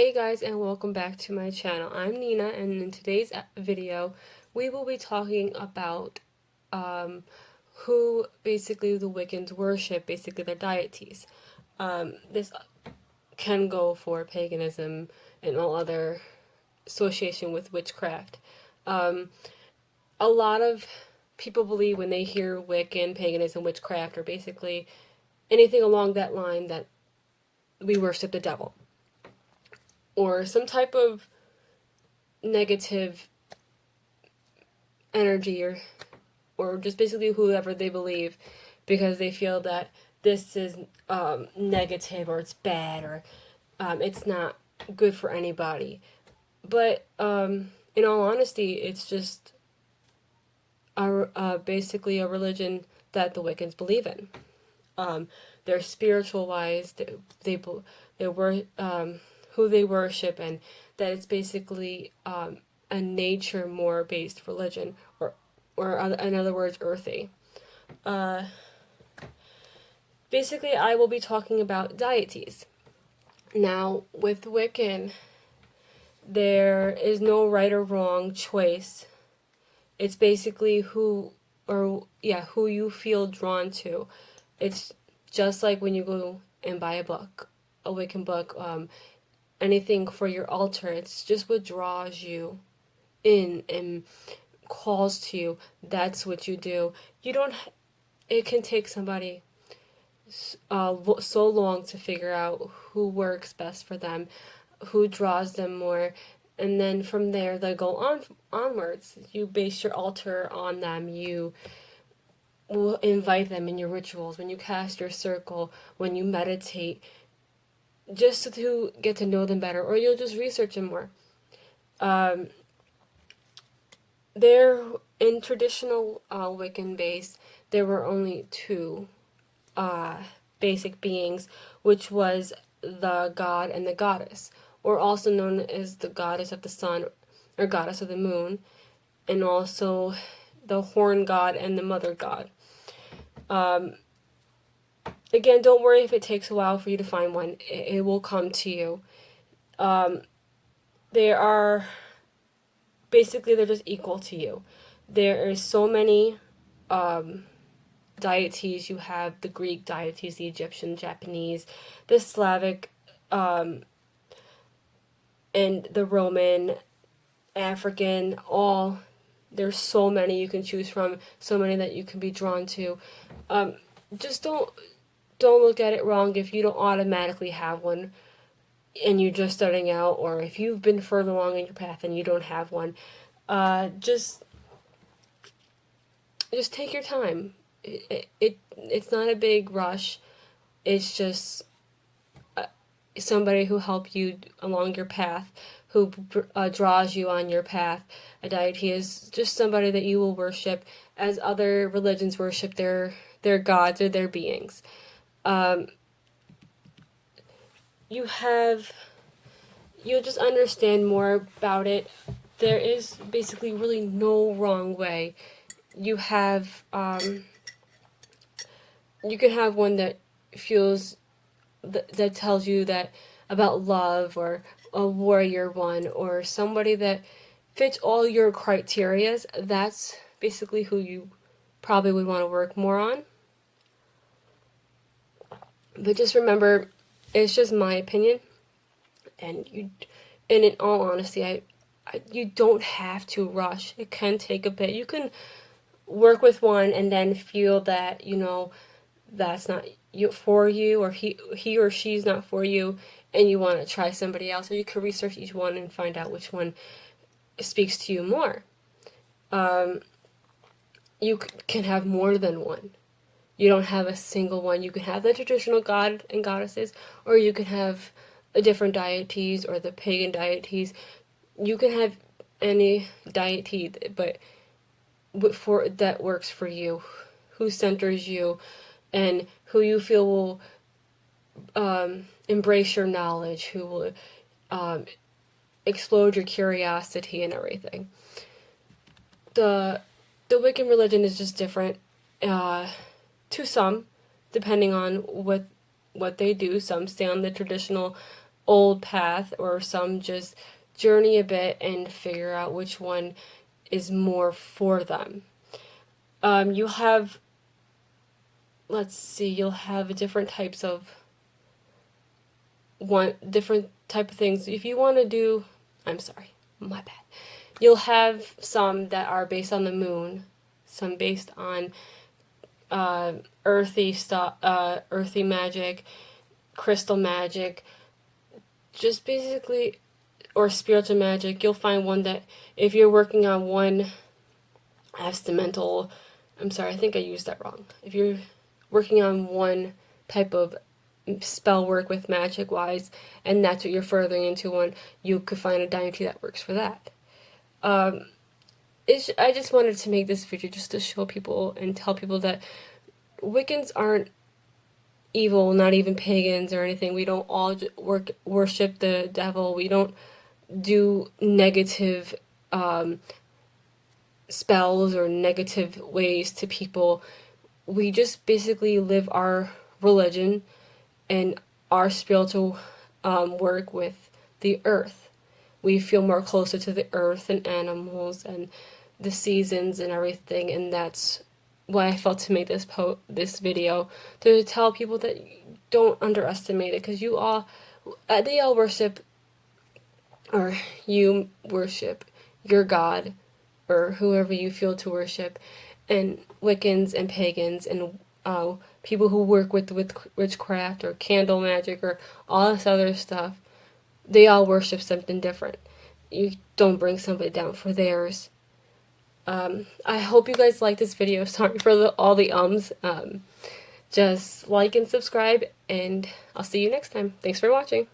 Hey guys, and welcome back to my channel. I'm Nina, and in today's video we will be talking about who basically the Wiccans worship, basically their deities. This can go for paganism and all other association with witchcraft. A lot of people believe when they hear Wiccan, paganism, witchcraft, or basically anything along that line, that we worship the devil or some type of negative energy, or just basically whoever they believe, because they feel that this is negative, or it's bad, or it's not good for anybody. But in all honesty, it's just basically a religion that the Wiccans believe in. They're spiritual wise. They were who they worship, and that it's basically a nature more based religion, or in other words, earthy. Basically, I will be talking about deities. Now, with Wiccan, there is no right or wrong choice. It's basically who you feel drawn to. It's just like when you go and buy a book, a Wiccan book, anything for your altar. It's just what draws you in and calls to you. That's what you do. You don't. It can take somebody so long to figure out who works best for them, who draws them more, and then from there they go onwards. You base your altar on them. You will invite them in your rituals, when you cast your circle, when you meditate, just to get to know them better, or you'll just research them more. There, in traditional Wiccan base, there were only two basic beings, which was the god and the goddess, or also known as the goddess of the sun, or goddess of the moon, and also the horn god and the mother god. Again, don't worry if it takes a while for you to find one. It will come to you. They are basically, they're just equal to you. There are so many deities. You have the Greek deities, the Egyptian, Japanese, the Slavic, and the Roman, African, all. There's so many you can choose from, so many that you can be drawn to. Just don't look at it wrong if you don't automatically have one and you're just starting out, or if you've been further along in your path and you don't have one. Just take your time. It's not a big rush. It's just somebody who helps you along your path, who draws you on your path. A deity is just somebody that you will worship as other religions worship their gods or their beings. You'll just understand more about it. There is basically really no wrong way. You have you can have one that feels that tells you that about love, or a warrior one, or somebody that fits all your criterias. That's basically who you probably would want to work more on. But just remember, it's just my opinion, and in all honesty, you don't have to rush. It can take a bit. You can work with one and then feel that, that's not for you, or he or she's not for you, and you want to try somebody else. Or you can research each one and find out which one speaks to you more. You can have more than one. You don't have a single one. You can have the traditional god and goddesses, or you can have the different deities, or the pagan deities. You can have any deity, but for that works for you, who centers you, and who you feel will embrace your knowledge, who will explode your curiosity and everything. The Wiccan religion is just different to some, depending on what they do. Some stay on the traditional old path, or some just journey a bit and figure out which one is more for them. You'll have, let's see, you'll have different types of different type of things. If you want to do, I'm sorry, my bad. You'll have some that are based on the moon, some based on earthy stuff, earthy magic, crystal magic, just basically, or spiritual magic. You'll find one that if you're working on one estimental, I'm sorry, I think I used that wrong. If you're working on one type of spell work with magic wise, and that's what you're furthering into one, you could find a deity that works for that. I just wanted to make this video just to show people and tell people that Wiccans aren't evil, not even pagans or anything. We don't all worship the devil. We don't do negative spells or negative ways to people. We just basically live our religion and our spiritual work with the earth. We feel more closer to the earth and animals and the seasons and everything, and that's why I felt to make this video, to tell people that don't underestimate it, because they all worship, or you worship your God, or whoever you feel to worship, and Wiccans and pagans and people who work with witchcraft or candle magic or all this other stuff, they all worship something different. You don't bring somebody down for theirs. I hope you guys like this video. Sorry for all the ums. Just like and subscribe, and I'll see you next time. Thanks for watching.